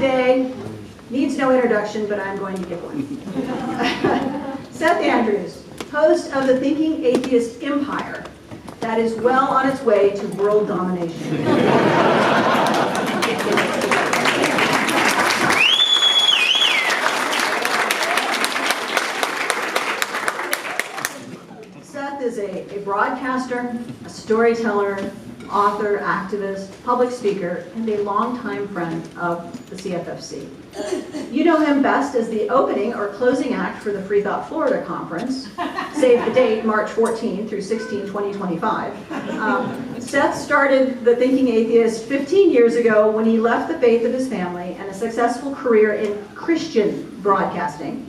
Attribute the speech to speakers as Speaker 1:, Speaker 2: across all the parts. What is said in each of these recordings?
Speaker 1: today needs no introduction, but I'm going to give one. Seth Andrews, host of the Thinking Atheist empire that is well on its way to world domination. Seth is a broadcaster, a storyteller, author, activist, public speaker, and a longtime friend of the CFFC. You know him best as the opening or closing act for the Freethought Florida Conference. Save the date, March 14 through 16, 2025. Seth started the Thinking Atheist 15 years ago when he left the faith of his family and a successful career in Christian broadcasting.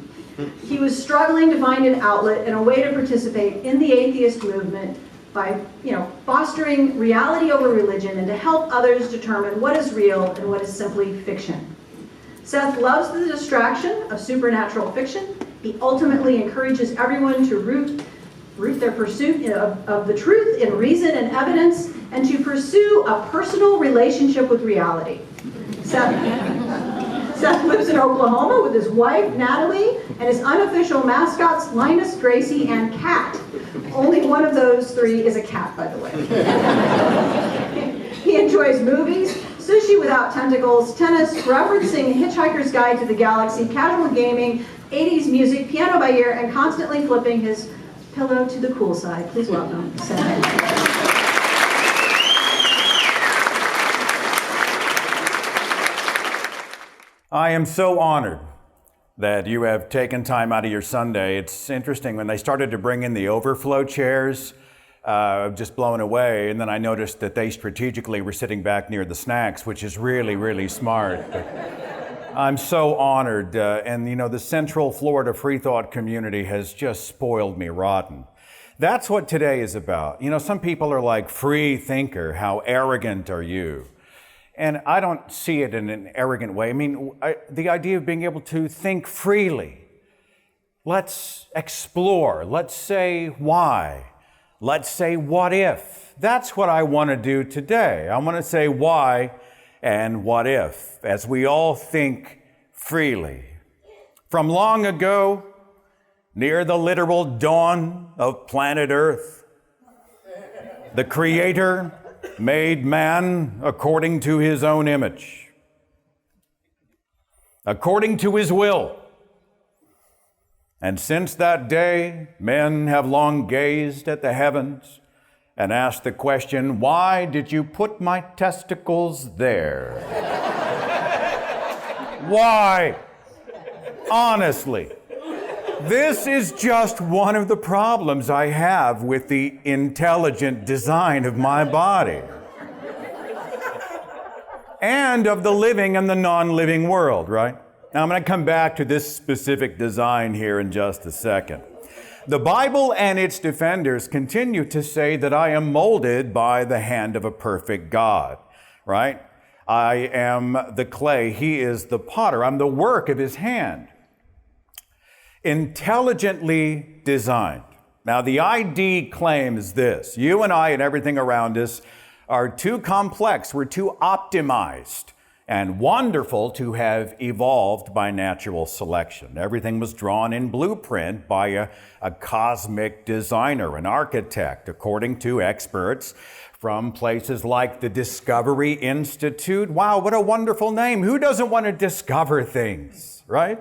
Speaker 1: He was struggling to find an outlet and a way to participate in the atheist movement by, fostering reality over religion and to help others determine what is real and what is simply fiction. Seth loves the distraction of supernatural fiction. He ultimately encourages everyone to root their pursuit of the truth in reason and evidence and to pursue a personal relationship with reality. Seth lives in Oklahoma with his wife, Natalie, and his unofficial mascots, Linus, Gracie, and Cat. Only one of those three is a cat, by the way. He enjoys movies, sushi without tentacles, tennis, referencing Hitchhiker's Guide to the Galaxy, casual gaming, 80s music, piano by ear, and constantly flipping his pillow to the cool side. Please welcome Seth Andrews.
Speaker 2: I am so honored that you have taken time out of your Sunday. It's interesting, when they started to bring in the overflow chairs, just blown away, and then I noticed that they strategically were sitting back near the snacks, which is really, really smart. But I'm so honored, and the Central Florida Freethought community has just spoiled me rotten. That's what today is about. Some people are like, free thinker, how arrogant are you? And I don't see it in an arrogant way. The idea of being able to think freely. Let's explore. Let's say why. Let's say what if. That's what I want to do today. I want to say why and what if, as we all think freely. From long ago, near the literal dawn of planet Earth, the Creator made man according to his own image, according to his will. And since that day, men have long gazed at the heavens and asked the question, why did you put my testicles there? Why? Honestly. This is just one of the problems I have with the intelligent design of my body and of the living and the non-living world, right? Now I'm going to come back to this specific design here in just a second. The Bible and its defenders continue to say that I am molded by the hand of a perfect God, right? I am the clay, he is the potter. I'm the work of his hand. Intelligently designed. Now, the ID claim is this: you and I and everything around us are too complex, we're too optimized and wonderful to have evolved by natural selection. Everything was drawn in blueprint by a cosmic designer, an architect, according to experts from places like the Discovery Institute. Wow, what a wonderful name. Who doesn't want to discover things, right?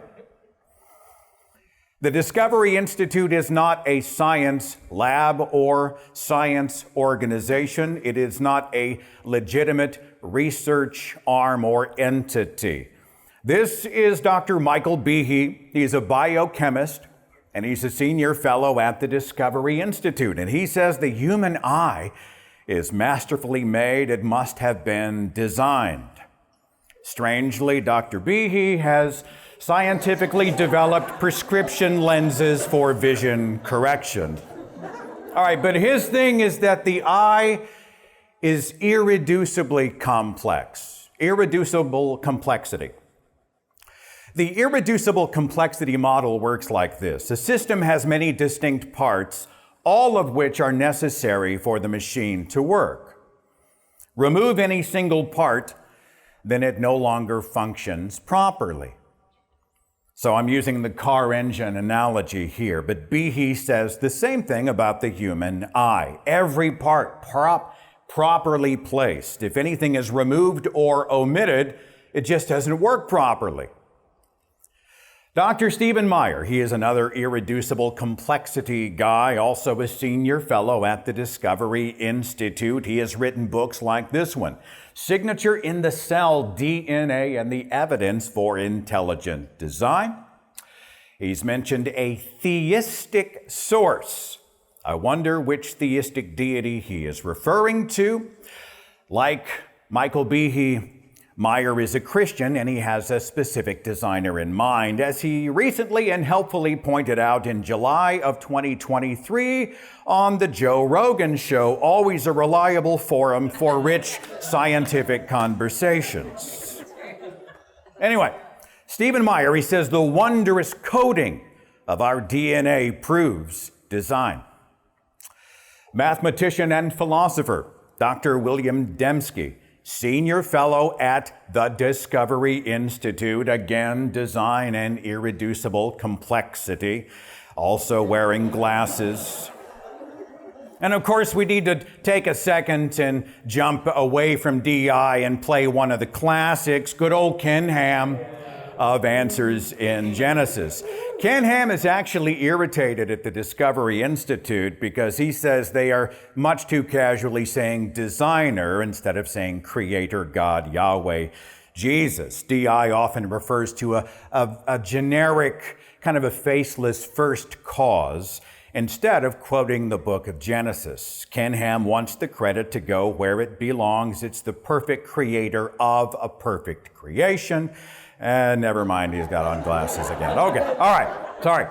Speaker 2: The Discovery Institute is not a science lab or science organization. It is not a legitimate research arm or entity. This is Dr. Michael Behe. He's a biochemist, and he's a senior fellow at the Discovery Institute. And he says the human eye is masterfully made. It must have been designed. Strangely, Dr. Behe has scientifically developed prescription lenses for vision correction. All right, but his thing is that the eye is irreducibly complex, irreducible complexity. The irreducible complexity model works like this. A system has many distinct parts, all of which are necessary for the machine to work. Remove any single part, then it no longer functions properly. So I'm using the car engine analogy here, but Behe says the same thing about the human eye. Every part properly placed. If anything is removed or omitted, it just doesn't work properly. Dr. Stephen Meyer, he is another irreducible complexity guy, also a senior fellow at the Discovery Institute. He has written books like this one, Signature in the Cell, DNA and the Evidence for Intelligent Design. He's mentioned a theistic source. I wonder which theistic deity he is referring to. Like Michael Behe, Meyer is a Christian and he has a specific designer in mind, as he recently and helpfully pointed out in July of 2023 on the Joe Rogan Show, always a reliable forum for rich scientific conversations. Anyway, Stephen Meyer, he says the wondrous coding of our DNA proves design. Mathematician and philosopher Dr. William Dembski, senior fellow at the Discovery Institute, again, design and irreducible complexity, also wearing glasses. And of course, we need to take a second and jump away from DI and play one of the classics, good old Ken Ham of Answers in Genesis. Ken Ham is actually irritated at the Discovery Institute because he says they are much too casually saying designer instead of saying creator, God, Yahweh, Jesus. DI often refers to a generic, kind of a faceless first cause instead of quoting the book of Genesis. Ken Ham wants the credit to go where it belongs. It's the perfect creator of a perfect creation. And never mind, he's got on glasses again. Okay, all right, sorry.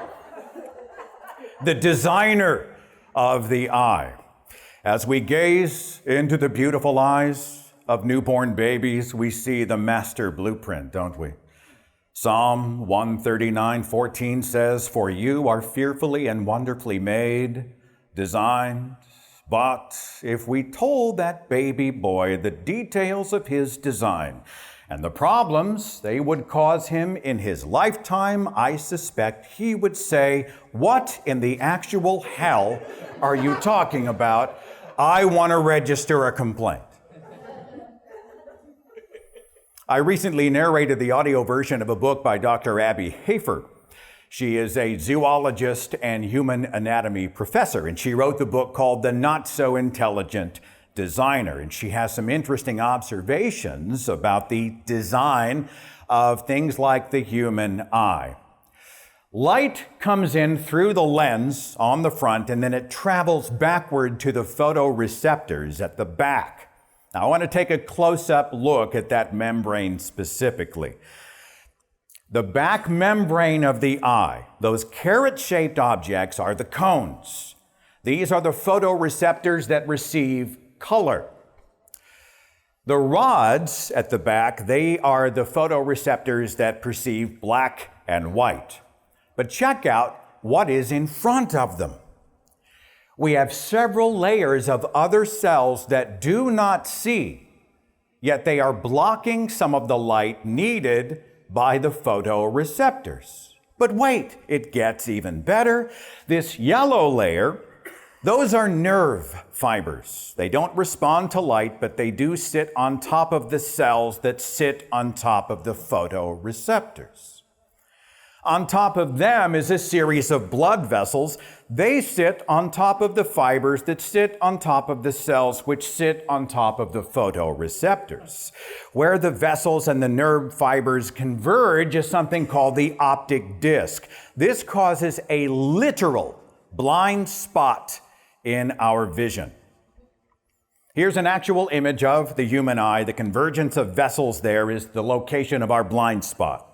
Speaker 2: The designer of the eye. As we gaze into the beautiful eyes of newborn babies, we see the master blueprint, don't we? Psalm 139:14 says, "For you are fearfully and wonderfully made, designed." But if we told that baby boy the details of his design, and the problems they would cause him in his lifetime, I suspect he would say, "What in the actual hell are you talking about? I want to register a complaint." I recently narrated the audio version of a book by Dr. Abby Hayford. She is a zoologist and human anatomy professor, and she wrote the book called The Not So Intelligent Designer, and she has some interesting observations about the design of things like the human eye. Light comes in through the lens on the front, and then it travels backward to the photoreceptors at the back. Now, I want to take a close-up look at that membrane specifically. The back membrane of the eye, those carrot-shaped objects, are the cones. These are the photoreceptors that receive color. The rods at the back, they are the photoreceptors that perceive black and white. But check out what is in front of them. We have several layers of other cells that do not see, yet they are blocking some of the light needed by the photoreceptors. But wait, it gets even better. This yellow layer, those are nerve fibers. They don't respond to light, but they do sit on top of the cells that sit on top of the photoreceptors. On top of them is a series of blood vessels. They sit on top of the fibers that sit on top of the cells which sit on top of the photoreceptors. Where the vessels and the nerve fibers converge is something called the optic disc. This causes a literal blind spot in our vision. Here's an actual image of the human eye. The convergence of vessels there is the location of our blind spot.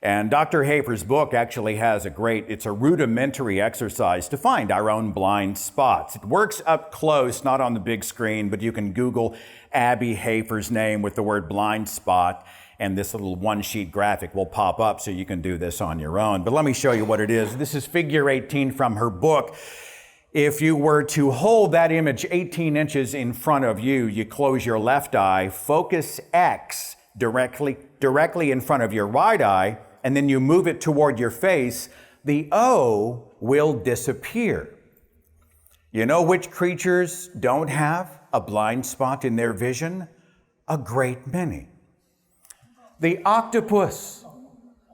Speaker 2: And Dr. Hafer's book actually has it's a rudimentary exercise to find our own blind spots. It works up close, not on the big screen, but you can Google Abby Hafer's name with the word blind spot, and this little one-sheet graphic will pop up so you can do this on your own. But let me show you what it is. This is figure 18 from her book. If you were to hold that image 18 inches in front of you, you close your left eye, focus X directly in front of your right eye, and then you move it toward your face, the O will disappear. You know which creatures don't have a blind spot in their vision? A great many. The octopus,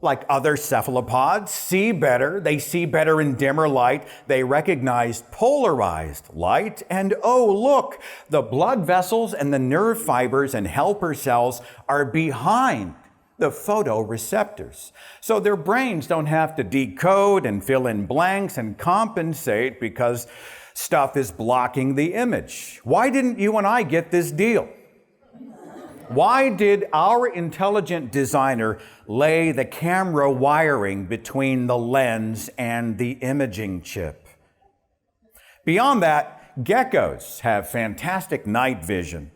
Speaker 2: like other cephalopods, see better. They see better in dimmer light. They recognize polarized light. And oh, look, the blood vessels and the nerve fibers and helper cells are behind the photoreceptors. So their brains don't have to decode and fill in blanks and compensate because stuff is blocking the image. Why didn't you and I get this deal? Why did our intelligent designer lay the camera wiring between the lens and the imaging chip? Beyond that, geckos have fantastic night vision,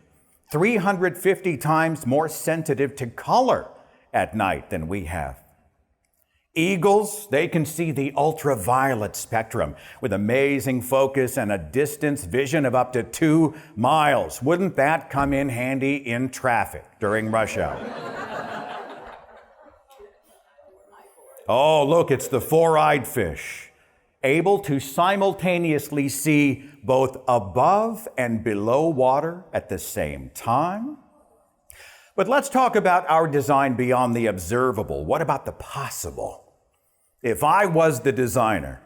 Speaker 2: 350 times more sensitive to color at night than we have. Eagles, they can see the ultraviolet spectrum with amazing focus and a distance vision of up to 2 miles. Wouldn't that come in handy in traffic during rush hour? Oh, look, it's the four-eyed fish, able to simultaneously see both above and below water at the same time. But let's talk about our design beyond the observable. What about the possible? If I was the designer,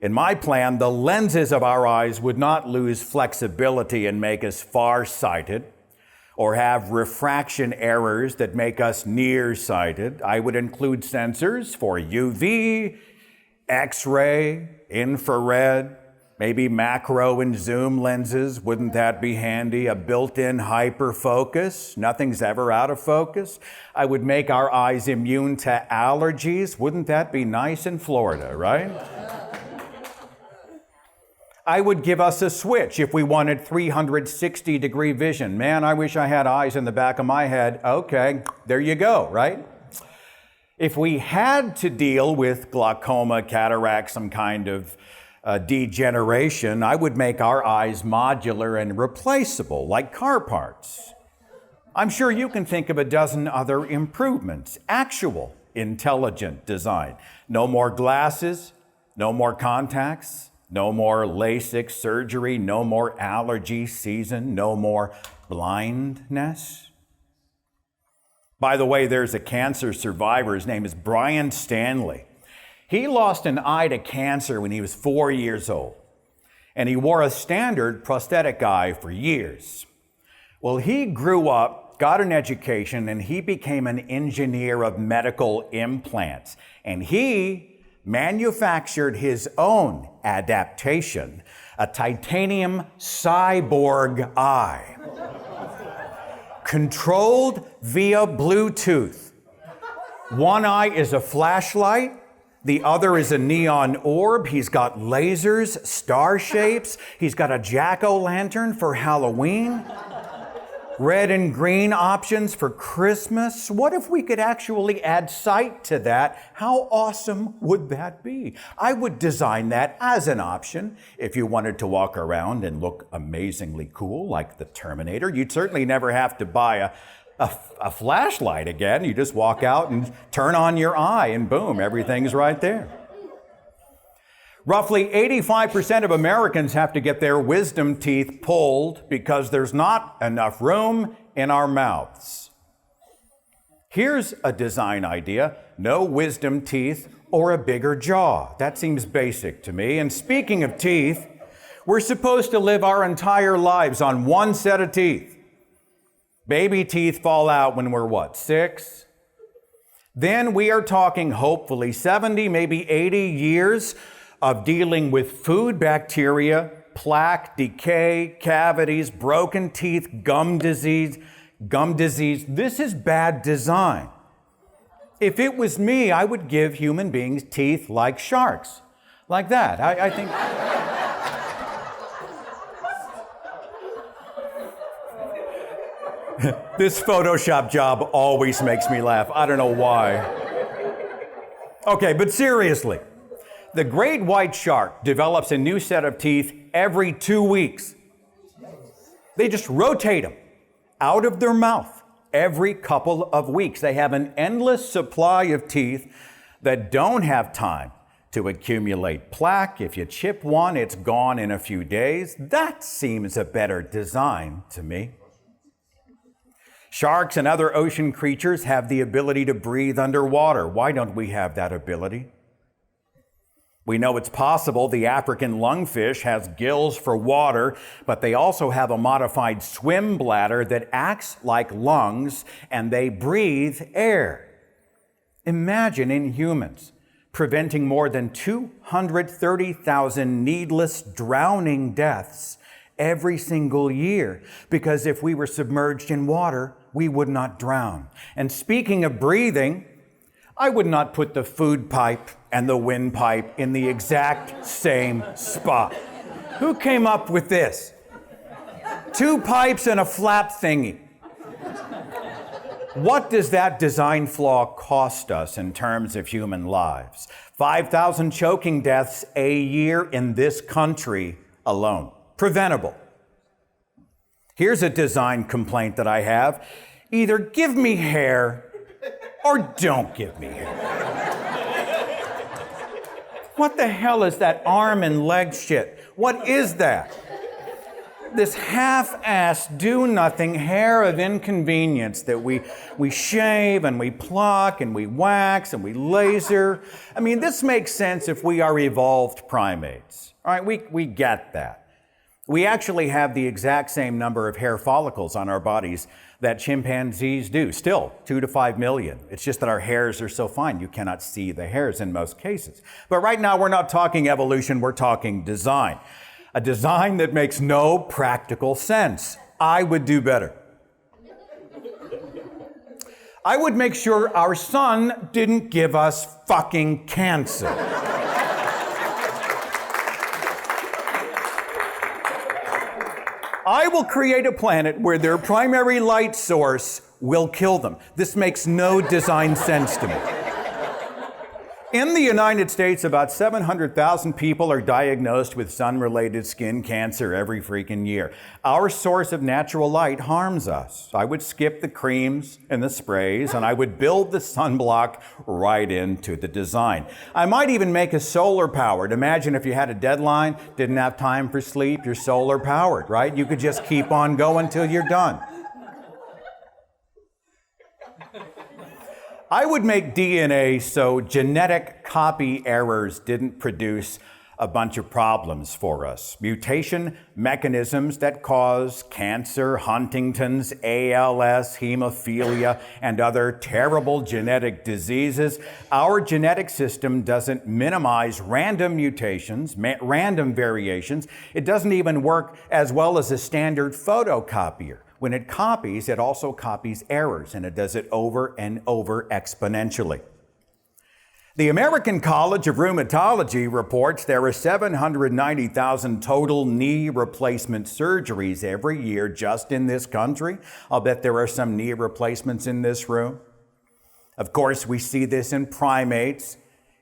Speaker 2: in my plan, the lenses of our eyes would not lose flexibility and make us farsighted or have refraction errors that make us nearsighted. I would include sensors for UV, X-ray, infrared, maybe macro and zoom lenses. Wouldn't that be handy? A built-in hyperfocus. Nothing's ever out of focus. I would make our eyes immune to allergies. Wouldn't that be nice in Florida, right? I would give us a switch if we wanted 360-degree vision. Man, I wish I had eyes in the back of my head. Okay, there you go, right? If we had to deal with glaucoma, cataract, some kind of degeneration, I would make our eyes modular and replaceable, like car parts. I'm sure you can think of a dozen other improvements. Actual intelligent design. No more glasses, no more contacts, no more LASIK surgery, no more allergy season, no more blindness. By the way, there's a cancer survivor. His name is Brian Stanley. He lost an eye to cancer when he was 4 years old, and he wore a standard prosthetic eye for years. Well, he grew up, got an education, and he became an engineer of medical implants. And he manufactured his own adaptation, a titanium cyborg eye, controlled via Bluetooth. One eye is a flashlight. The other is a neon orb. He's got lasers, star shapes. He's got a jack-o'-lantern for Halloween. Red and green options for Christmas. What if we could actually add sight to that? How awesome would that be? I would design that as an option. If you wanted to walk around and look amazingly cool like the Terminator, you'd certainly never have to buy a flashlight again. You just walk out and turn on your eye and boom, everything's right there. Roughly 85% of Americans have to get their wisdom teeth pulled because there's not enough room in our mouths. Here's a design idea: no wisdom teeth or a bigger jaw. That seems basic to me. And speaking of teeth, we're supposed to live our entire lives on one set of teeth. Baby teeth fall out when we're, 6? Then we are talking hopefully 70, maybe 80 years of dealing with food bacteria, plaque, decay, cavities, broken teeth, gum disease. This is bad design. If it was me, I would give human beings teeth like sharks, like that. I think... This Photoshop job always makes me laugh. I don't know why. Okay, but seriously, the great white shark develops a new set of teeth every 2 weeks. They just rotate them out of their mouth every couple of weeks. They have an endless supply of teeth that don't have time to accumulate plaque. If you chip one, it's gone in a few days. That seems a better design to me. Sharks and other ocean creatures have the ability to breathe underwater. Why don't we have that ability? We know it's possible. The African lungfish has gills for water, but they also have a modified swim bladder that acts like lungs, and they breathe air. Imagine in humans preventing more than 230,000 needless drowning deaths every single year, because if we were submerged in water, we would not drown. And speaking of breathing, I would not put the food pipe and the windpipe in the exact same spot. Who came up with this? 2 pipes and a flap thingy. What does that design flaw cost us in terms of human lives? 5,000 choking deaths a year in this country alone. Preventable. Here's a design complaint that I have. Either give me hair or don't give me hair. What the hell is that arm and leg shit? What is that? This half-assed, do-nothing hair of inconvenience that we shave and we pluck and we wax and we laser. I mean, this makes sense if we are evolved primates. All right, we get that. We actually have the exact same number of hair follicles on our bodies that chimpanzees do. Still, 2 to 5 million. It's just that our hairs are so fine, you cannot see the hairs in most cases. But right now, we're not talking evolution, we're talking design. A design that makes no practical sense. I would do better. I would make sure our sun didn't give us fucking cancer. I will create a planet where their primary light source will kill them. This makes no design sense to me. In the United States, about 700,000 people are diagnosed with sun-related skin cancer every freaking year. Our source of natural light harms us. I would skip the creams and the sprays, and I would build the sunblock right into the design. I might even make it solar-powered. Imagine if you had a deadline, didn't have time for sleep, you're solar-powered, right? You could just keep on going till you're done. I would make DNA so genetic copy errors didn't produce a bunch of problems for us. Mutation mechanisms that cause cancer, Huntington's, ALS, hemophilia, and other terrible genetic diseases. Our genetic system doesn't minimize random mutations, random variations. It doesn't even work as well as a standard photocopier. When it copies, it also copies errors, and it does it over and over exponentially. The American College of Rheumatology reports there are 790,000 total knee replacement surgeries every year just in this country. I'll bet there are some knee replacements in this room. Of course, we see this in primates.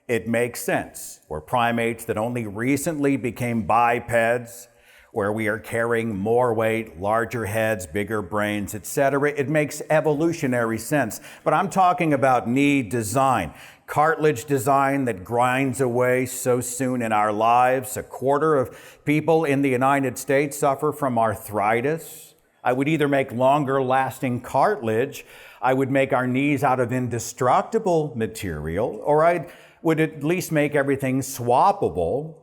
Speaker 2: It makes sense. We're primates that only recently became bipeds, where we are carrying more weight, larger heads, bigger brains, etc. It makes evolutionary sense. But I'm talking about knee design. Cartilage design that grinds away so soon in our lives. 1/4 of people in the United States suffer from arthritis. I would either make longer lasting cartilage, I would make our knees out of indestructible material, or I would at least make everything swappable,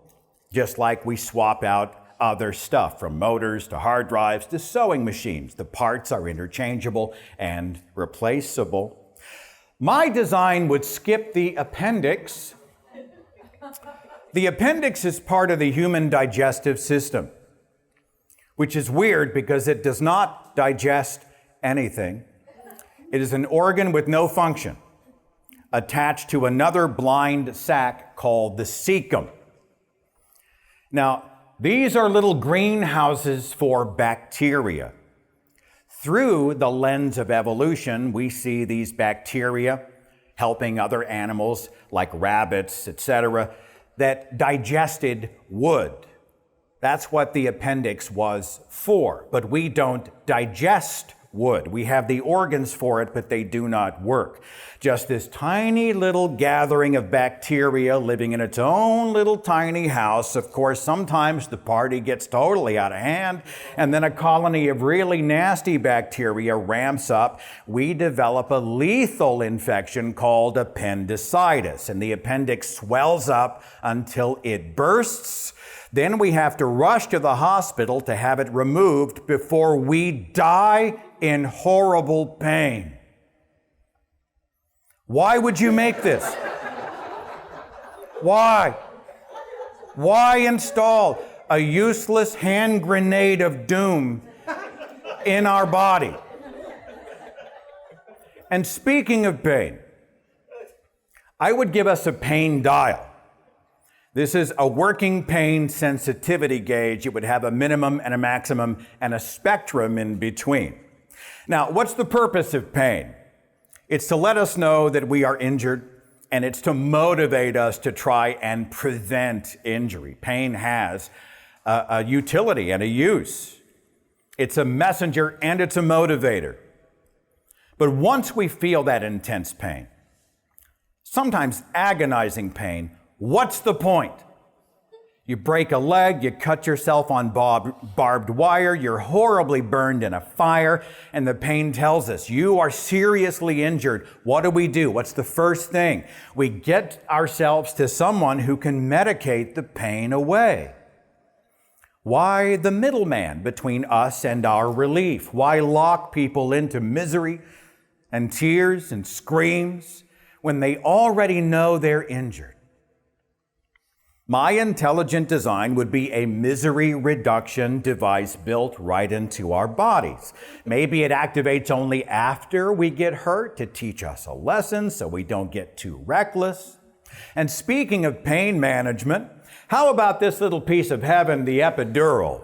Speaker 2: just like we swap out other stuff, from motors to hard drives to sewing machines. The parts are interchangeable and replaceable. My design would skip the appendix. The appendix is part of the human digestive system, which is weird because it does not digest anything. It is an organ with no function, attached to another blind sac called the cecum. Now, these are little greenhouses for bacteria. Through the lens of evolution, we see these bacteria helping other animals like rabbits, etc., that digested wood. That's what the appendix was for. But we don't digest would. We have the organs for it, but they do not work. Just this tiny little gathering of bacteria living in its own little tiny house. Of course, sometimes the party gets totally out of hand, and then a colony of really nasty bacteria ramps up. We develop a lethal infection called appendicitis, and the appendix swells up until it bursts. Then we have to rush to the hospital to have it removed before we die in horrible pain. Why would you make this? Why? Why install a useless hand grenade of doom in our body? And speaking of pain, I would give us a pain dial. This is a working pain sensitivity gauge. It would have a minimum and a maximum and a spectrum in between. Now, what's the purpose of pain? It's to let us know that we are injured, and it's to motivate us to try and prevent injury. Pain has a utility and a use. It's a messenger and it's a motivator. But once we feel that intense pain, sometimes agonizing pain, what's the point? You break a leg, you cut yourself on barbed wire, you're horribly burned in a fire, and the pain tells us you are seriously injured. What do? What's the first thing? We get ourselves to someone who can medicate the pain away. Why the middleman between us and our relief? Why lock people into misery and tears and screams when they already know they're injured? My intelligent design would be a misery reduction device built right into our bodies. Maybe it activates only after we get hurt to teach us a lesson so we don't get too reckless. And speaking of pain management, how about this little piece of heaven, the epidural?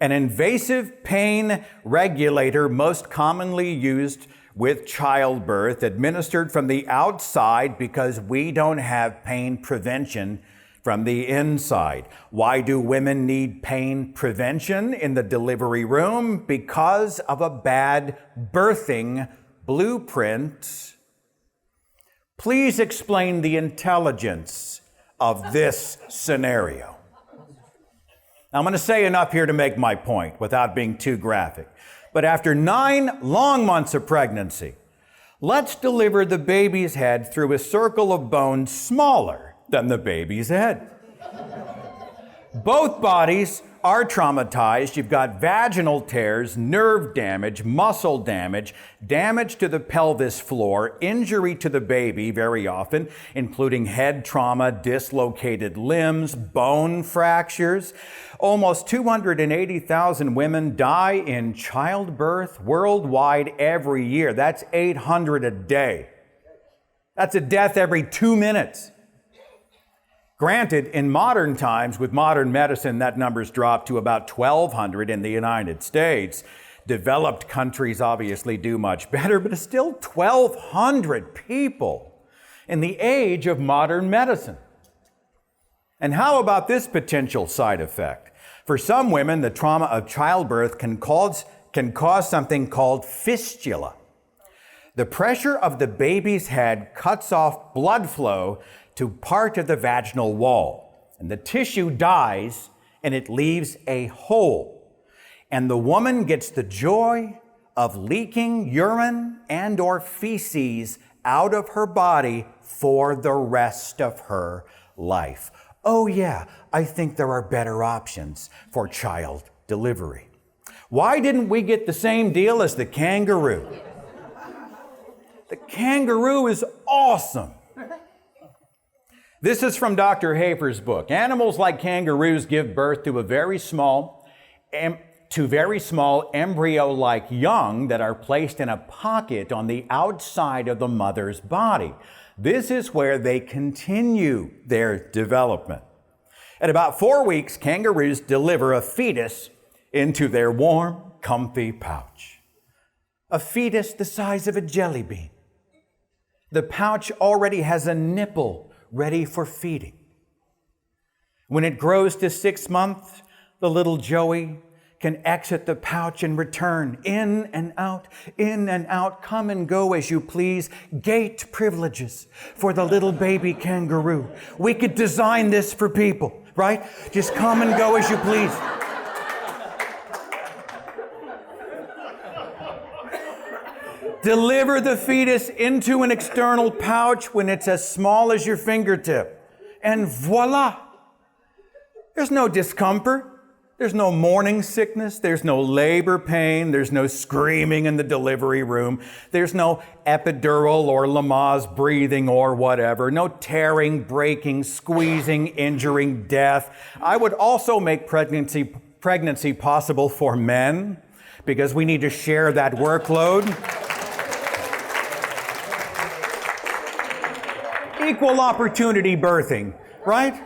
Speaker 2: An invasive pain regulator most commonly used with childbirth, administered from the outside because we don't have pain prevention from the inside. Why do women need pain prevention in the delivery room? Because of a bad birthing blueprint. Please explain the intelligence of this scenario. I'm going to say enough here to make my point without being too graphic. But after 9 long months of pregnancy, let's deliver the baby's head through a circle of bone smaller than the baby's head. Both bodies are traumatized. You've got vaginal tears, nerve damage, muscle damage, damage to the pelvis floor, injury to the baby very often, including head trauma, dislocated limbs, bone fractures. Almost 280,000 women die in childbirth worldwide every year. That's 800 a day. That's a death every 2 minutes. Granted, in modern times, with modern medicine, that number's dropped to about 1,200 in the United States. Developed countries obviously do much better, but it's still 1,200 people in the age of modern medicine. And how about this potential side effect? For some women, the trauma of childbirth can cause something called fistula. The pressure of the baby's head cuts off blood flow to part of the vaginal wall, and the tissue dies and it leaves a hole. And the woman gets the joy of leaking urine and or feces out of her body for the rest of her life. Oh yeah, I think there are better options for child delivery. Why didn't we get the same deal as the kangaroo? The kangaroo is awesome. This is from Dr. Hafer's book. Animals like kangaroos give birth to very small embryo-like young that are placed in a pocket on the outside of the mother's body. This is where they continue their development. At about 4 weeks, kangaroos deliver a fetus into their warm, comfy pouch. A fetus the size of a jelly bean. The pouch already has a nipple ready for feeding. When it grows to 6 months, the little Joey can exit the pouch and return. In and out, come and go as you please. Gate privileges for the little baby kangaroo. We could design this for people, right? Just come and go as you please. Deliver the fetus into an external pouch when it's as small as your fingertip. And voila! There's no discomfort. There's no morning sickness. There's no labor pain. There's no screaming in the delivery room. There's no epidural or Lamaze breathing or whatever. No tearing, breaking, squeezing, injuring, death. I would also make pregnancy possible for men because we need to share that workload. Equal opportunity birthing, right?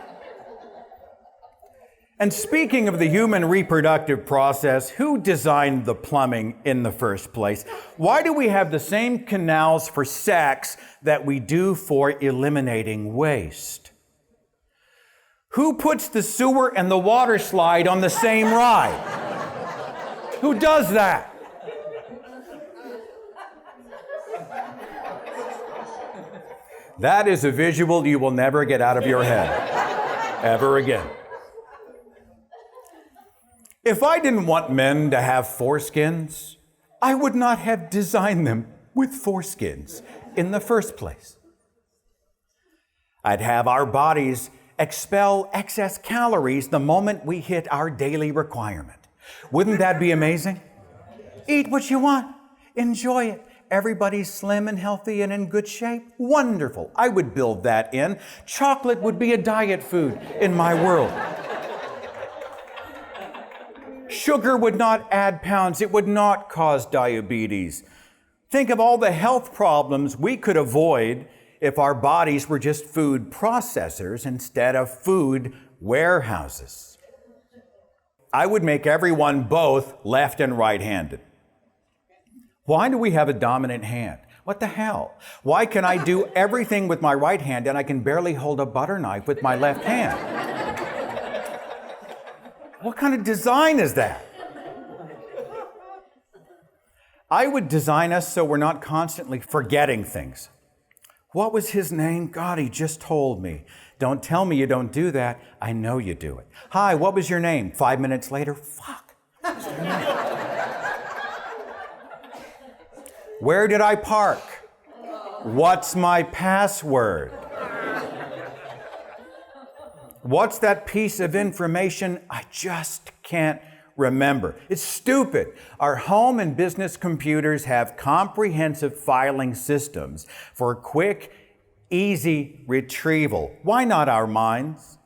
Speaker 2: And speaking of the human reproductive process, who designed the plumbing in the first place? Why do we have the same canals for sex that we do for eliminating waste? Who puts the sewer and the water slide on the same ride? Who does that? That is a visual you will never get out of your head, ever again. If I didn't want men to have foreskins, I would not have designed them with foreskins in the first place. I'd have our bodies expel excess calories the moment we hit our daily requirement. Wouldn't that be amazing? Eat what you want. Enjoy it. Everybody's slim and healthy and in good shape. Wonderful. I would build that in. Chocolate would be a diet food in my world. Sugar would not add pounds. It would not cause diabetes. Think of all the health problems we could avoid if our bodies were just food processors instead of food warehouses. I would make everyone both left and right-handed. Why do we have a dominant hand? What the hell? Why can I do everything with my right hand and I can barely hold a butter knife with my left hand? What kind of design is that? I would design us so we're not constantly forgetting things. What was his name? God, he just told me. Don't tell me you don't do that. I know you do it. Hi, what was your name? 5 minutes later, fuck. Where did I park? What's my password? What's that piece of information I just can't remember? It's stupid. Our home and business computers have comprehensive filing systems for quick, easy retrieval. Why not our minds?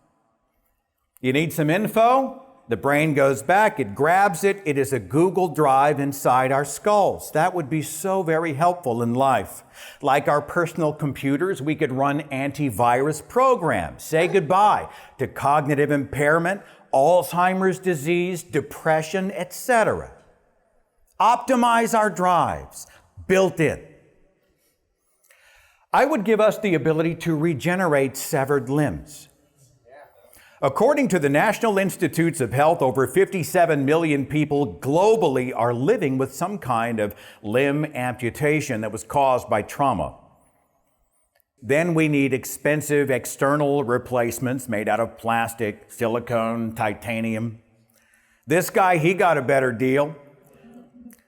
Speaker 2: You need some info? The brain goes back, it grabs it. It is a Google Drive inside our skulls. That would be so very helpful in life. Like our personal computers, we could run antivirus programs, say goodbye to cognitive impairment, Alzheimer's disease, depression, etc. Optimize our drives, built in. I would give us the ability to regenerate severed limbs. According to the National Institutes of Health, over 57 million people globally are living with some kind of limb amputation that was caused by trauma. Then we need expensive external replacements made out of plastic, silicone, titanium. This guy, he got a better deal.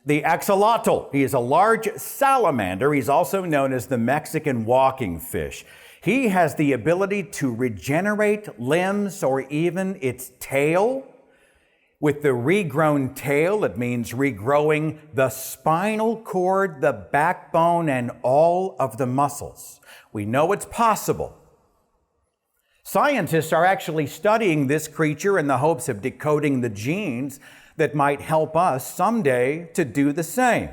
Speaker 2: The axolotl, he is a large salamander. He's also known as the Mexican walking fish. He has the ability to regenerate limbs or even its tail. With the regrown tail, it means regrowing the spinal cord, the backbone, and all of the muscles. We know it's possible. Scientists are actually studying this creature in the hopes of decoding the genes that might help us someday to do the same.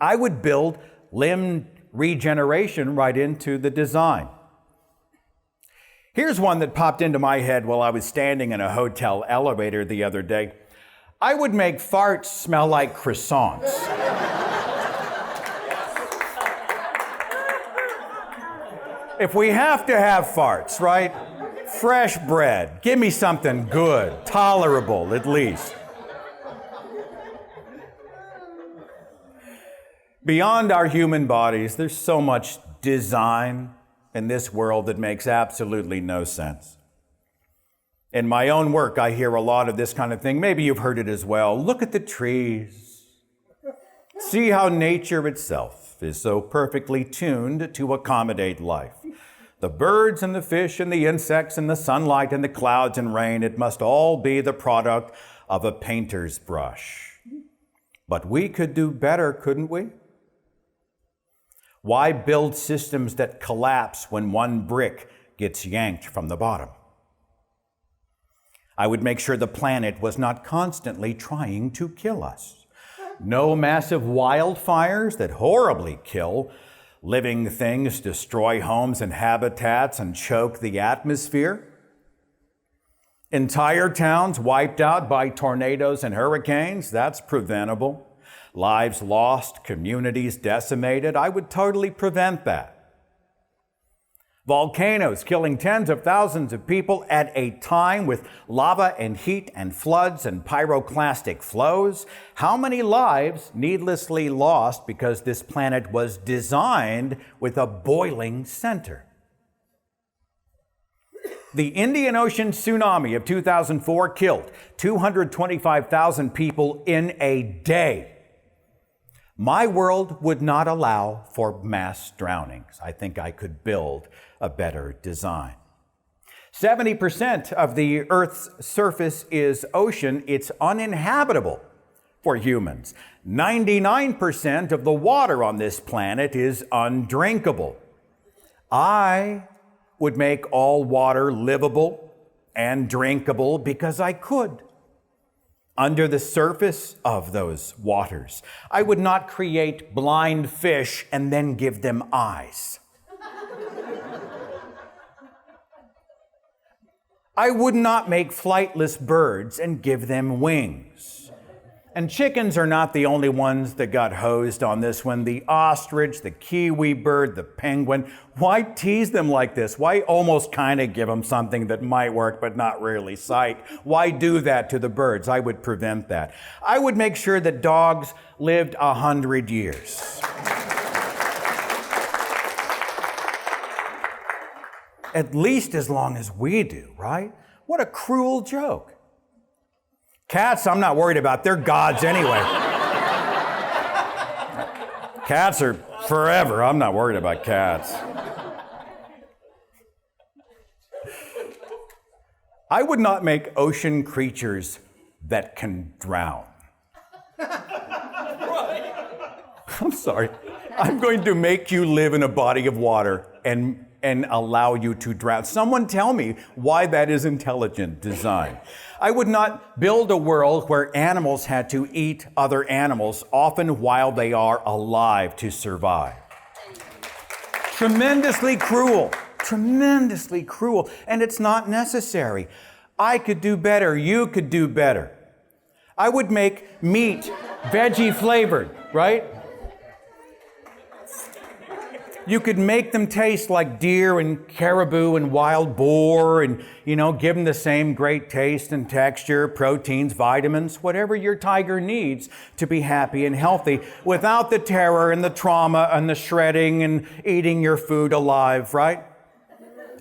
Speaker 2: I would build limb regeneration right into the design. Here's one that popped into my head while I was standing in a hotel elevator the other day. I would make farts smell like croissants. If we have to have farts, right? Fresh bread. Give me something good, tolerable at least. Beyond our human bodies, there's so much design in this world that makes absolutely no sense. In my own work, I hear a lot of this kind of thing. Maybe you've heard it as well. Look at the trees. See how nature itself is so perfectly tuned to accommodate life. The birds and the fish and the insects and the sunlight and the clouds and rain, it must all be the product of a painter's brush. But we could do better, couldn't we? Why build systems that collapse when one brick gets yanked from the bottom? I would make sure the planet was not constantly trying to kill us. No massive wildfires that horribly kill living things, destroy homes and habitats, and choke the atmosphere. Entire towns wiped out by tornadoes and hurricanes, that's preventable. Lives lost, communities decimated, I would totally prevent that. Volcanoes killing tens of thousands of people at a time with lava and heat and floods and pyroclastic flows. How many lives needlessly lost because this planet was designed with a boiling center? The Indian Ocean tsunami of 2004 killed 225,000 people in a day. My world would not allow for mass drownings. I think I could build a better design. 70% of the Earth's surface is ocean. It's uninhabitable for humans. 99% of the water on this planet is undrinkable. I would make all water livable and drinkable because I could. Under the surface of those waters, I would not create blind fish and then give them eyes. I would not make flightless birds and give them wings. And chickens are not the only ones that got hosed on this one. The ostrich, the kiwi bird, the penguin. Why tease them like this? Why almost kind of give them something that might work but not really sight? Why do that to the birds? I would prevent that. I would make sure that dogs lived 100 years. At least as long as we do, right? What a cruel joke. Cats, I'm not worried about. They're gods anyway. Cats are forever. I'm not worried about cats. I would not make ocean creatures that can drown. I'm sorry. I'm going to make you live in a body of water and allow you to drown. Someone tell me why that is intelligent design. I would not build a world where animals had to eat other animals, often while they are alive, to survive. Tremendously cruel, and it's not necessary. I could do better, you could do better. I would make meat veggie flavored, right? You could make them taste like deer and caribou and wild boar and, give them the same great taste and texture, proteins, vitamins, whatever your tiger needs to be happy and healthy without the terror and the trauma and the shredding and eating your food alive, right?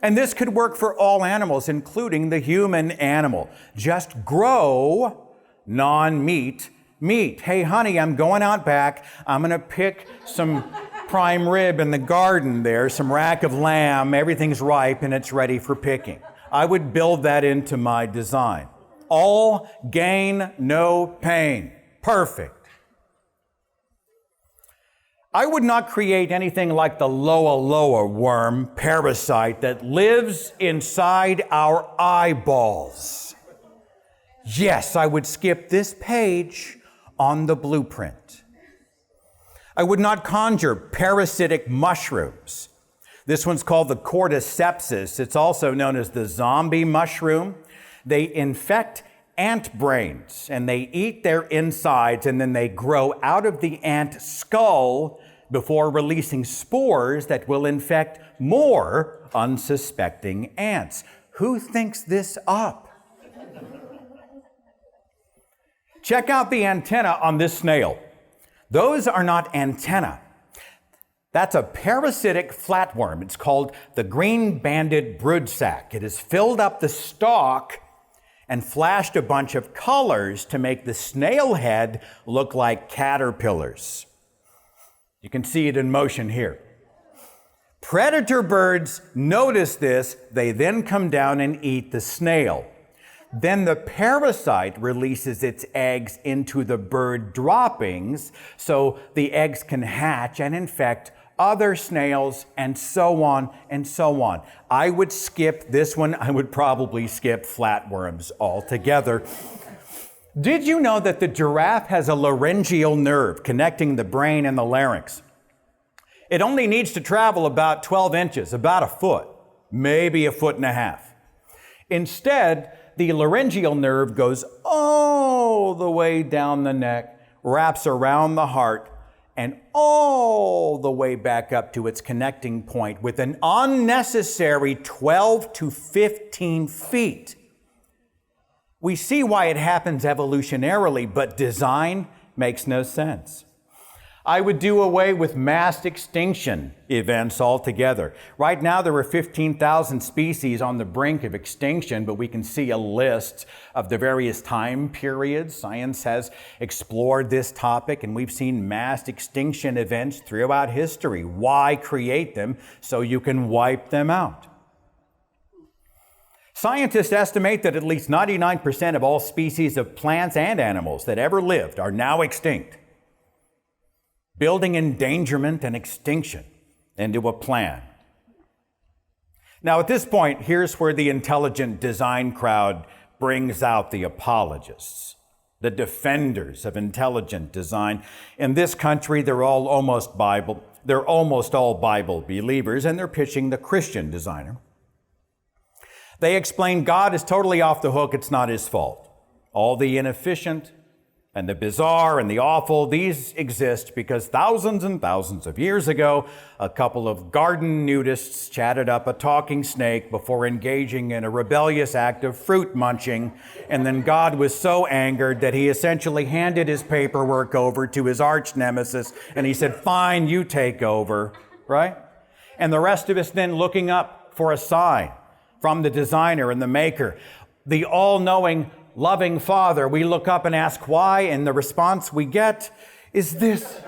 Speaker 2: And this could work for all animals, including the human animal. Just grow non-meat meat. Hey, honey, I'm going out back. I'm going to pick some prime rib in the garden there, some rack of lamb, everything's ripe and it's ready for picking. I would build that into my design. All gain, no pain. Perfect. I would not create anything like the Loa worm parasite that lives inside our eyeballs. Yes, I would skip this page on the blueprint. I would not conjure parasitic mushrooms. This one's called the cordycepsis. It's also known as the zombie mushroom. They infect ant brains, and they eat their insides, and then they grow out of the ant skull before releasing spores that will infect more unsuspecting ants. Who thinks this up? Check out the antenna on this snail. Those are not antennae. That's a parasitic flatworm. It's called the green-banded broodsack. It has filled up the stalk and flashed a bunch of colors to make the snail head look like caterpillars. You can see it in motion here. Predator birds notice this. They then come down and eat the snail. Then the parasite releases its eggs into the bird droppings so the eggs can hatch and infect other snails, and so on and so on. I would skip this one. I would probably skip flatworms altogether. Did you know that the giraffe has a laryngeal nerve connecting the brain and the larynx? It only needs to travel about 12 inches, about a foot, maybe a foot and a half. Instead, the laryngeal nerve goes all the way down the neck, wraps around the heart, and all the way back up to its connecting point with an unnecessary 12 to 15 feet. We see why it happens evolutionarily, but design makes no sense. I would do away with mass extinction events altogether. Right now, there are 15,000 species on the brink of extinction, but we can see a list of the various time periods. Science has explored this topic, and we've seen mass extinction events throughout history. Why create them so you can wipe them out? Scientists estimate that at least 99% of all species of plants and animals that ever lived are now extinct. Building endangerment and extinction into a plan. Now, at this point, here's where the intelligent design crowd brings out the apologists, the defenders of intelligent design. In this country, they're almost all Bible believers, and they're pitching the Christian designer. They explain God is totally off the hook. It's not his fault. All the inefficient and the bizarre and the awful, these exist because thousands and thousands of years ago, a couple of garden nudists chatted up a talking snake before engaging in a rebellious act of fruit munching. And then God was so angered that he essentially handed his paperwork over to his arch nemesis. And he said, fine, you take over, right? And the rest of us then looking up for a sign from the designer and the maker, the all-knowing, loving Father. We look up and ask why, and the response we get is this.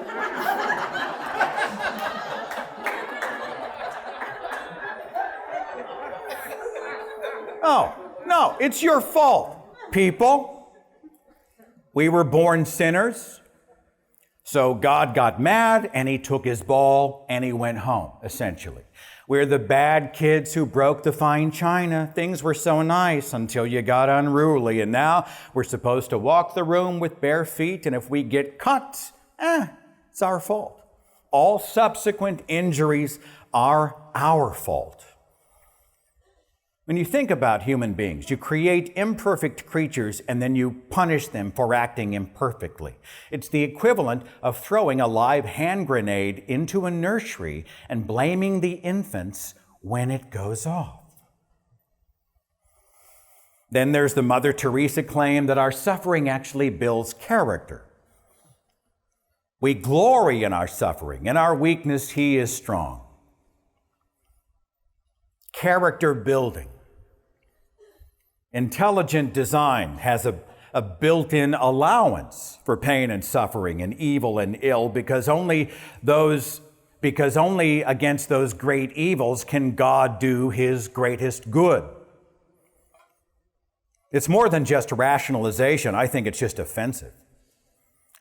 Speaker 2: Oh, no, it's your fault, people. We were born sinners, so God got mad and he took his ball and he went home, essentially. We're the bad kids who broke the fine china. Things were so nice until you got unruly. And now we're supposed to walk the room with bare feet. And if we get cut, it's our fault. All subsequent injuries are our fault. When you think about human beings, you create imperfect creatures and then you punish them for acting imperfectly. It's the equivalent of throwing a live hand grenade into a nursery and blaming the infants when it goes off. Then there's the Mother Teresa claim that our suffering actually builds character. We glory in our suffering. In our weakness, he is strong. Character building. Intelligent design has a built-in allowance for pain and suffering and evil and ill because only against those great evils can God do his greatest good. It's more than just rationalization. I think it's just offensive.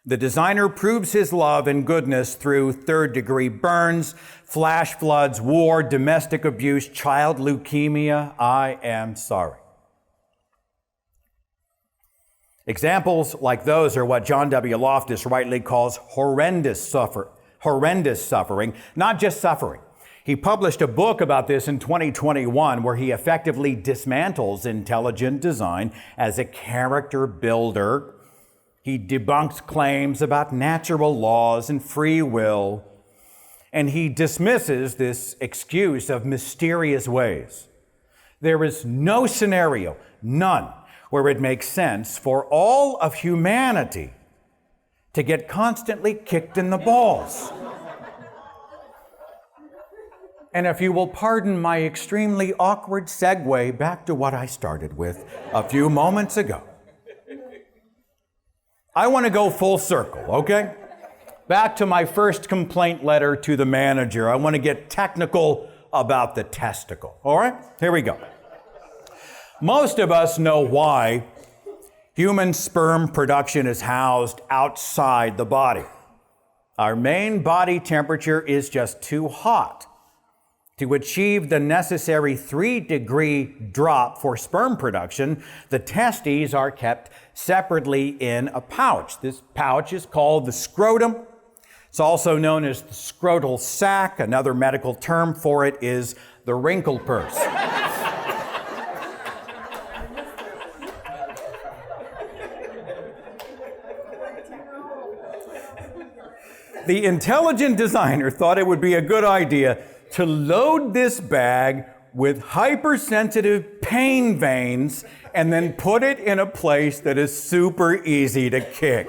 Speaker 2: The designer proves his love and goodness through third-degree burns, flash floods, war, domestic abuse, child leukemia. I am sorry. Examples like those are what John W. Loftus rightly calls horrendous suffering, not just suffering. He published a book about this in 2021 where he effectively dismantles intelligent design as a character builder. He debunks claims about natural laws and free will, and he dismisses this excuse of mysterious ways. There is no scenario, none, where it makes sense for all of humanity to get constantly kicked in the balls. And if you will pardon my extremely awkward segue back to what I started with a few moments ago, I want to go full circle, okay? Back to my first complaint letter to the manager. I want to get technical about the testicle, all right? Here we go. Most of us know why human sperm production is housed outside the body. Our main body temperature is just too hot to achieve the necessary 3-degree drop for sperm production. The testes are kept separately in a pouch. This pouch is called the scrotum. It's also known as the scrotal sac. Another medical term for it is the wrinkle purse. The intelligent designer thought it would be a good idea to load this bag with hypersensitive pain veins and then put it in a place that is super easy to kick.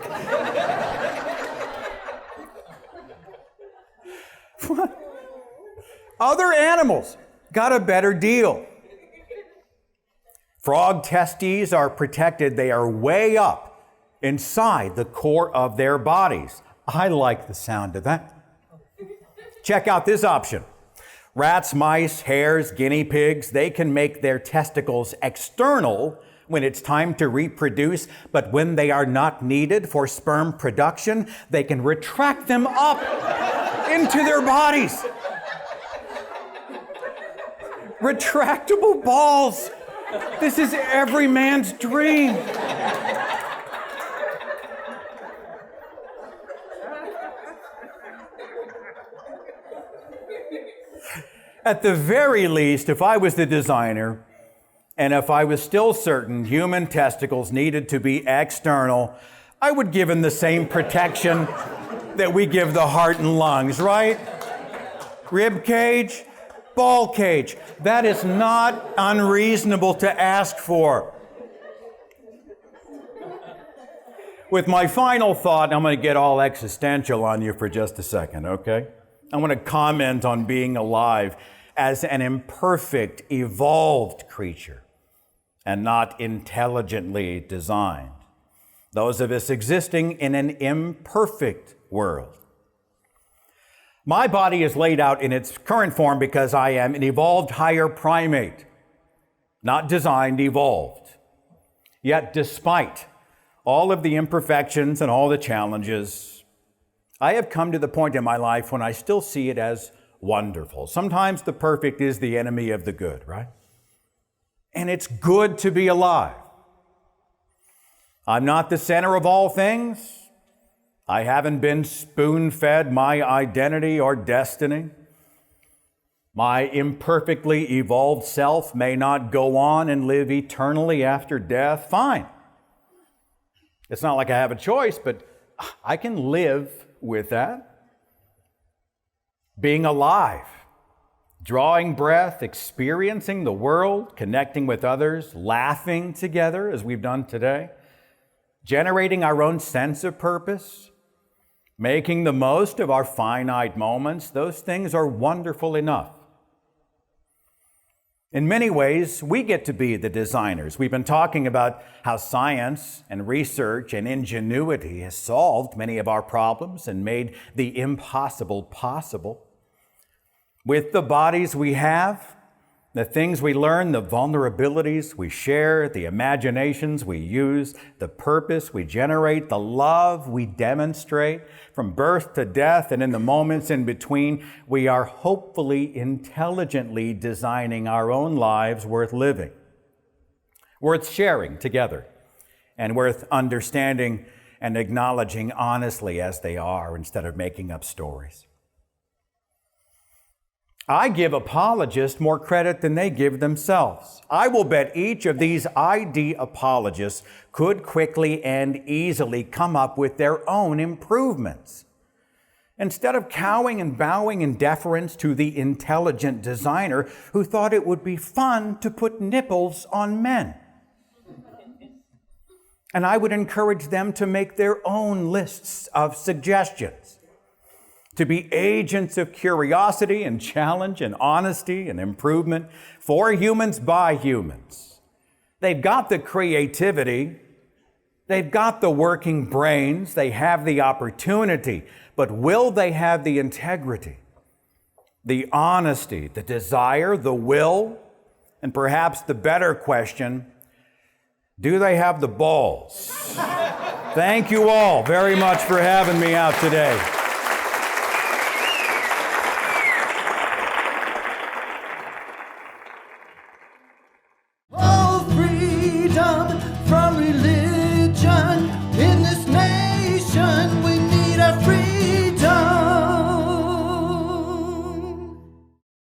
Speaker 2: Other animals got a better deal. Frog testes are protected. They are way up inside the core of their bodies. I like the sound of that. Check out this option. Rats, mice, hares, guinea pigs, they can make their testicles external when it's time to reproduce, but when they are not needed for sperm production, they can retract them up into their bodies. Retractable balls. This is every man's dream. At the very least, if I was the designer, and if I was still certain human testicles needed to be external, I would give them the same protection that we give the heart and lungs, right? Rib cage, ball cage. That is not unreasonable to ask for. With my final thought, I'm going to get all existential on you for just a second, okay? I want to comment on being alive as an imperfect, evolved creature and not intelligently designed. Those of us existing in an imperfect world. My body is laid out in its current form because I am an evolved higher primate, not designed, evolved. Yet despite all of the imperfections and all the challenges, I have come to the point in my life when I still see it as wonderful. Sometimes the perfect is the enemy of the good, right? And it's good to be alive. I'm not the center of all things. I haven't been spoon-fed my identity or destiny. My imperfectly evolved self may not go on and live eternally after death. Fine. It's not like I have a choice, but I can live with that. Being alive, drawing breath, experiencing the world, connecting with others, laughing together as we've done today, generating our own sense of purpose, making the most of our finite moments, those things are wonderful enough. In many ways, we get to be the designers. We've been talking about how science and research and ingenuity has solved many of our problems and made the impossible possible. With the bodies we have, the things we learn, the vulnerabilities we share, the imaginations we use, the purpose we generate, the love we demonstrate, from birth to death and in the moments in between, we are hopefully intelligently designing our own lives worth living, worth sharing together, and worth understanding and acknowledging honestly as they are instead of making up stories. I give apologists more credit than they give themselves. I will bet each of these ID apologists could quickly and easily come up with their own improvements. Instead of cowing and bowing in deference to the intelligent designer who thought it would be fun to put nipples on men. And I would encourage them to make their own lists of suggestions, to be agents of curiosity and challenge and honesty and improvement for humans by humans. They've got the creativity, they've got the working brains, they have the opportunity, but will they have the integrity, the honesty, the desire, the will, and perhaps the better question, do they have the balls? Thank you all very much for having me out today.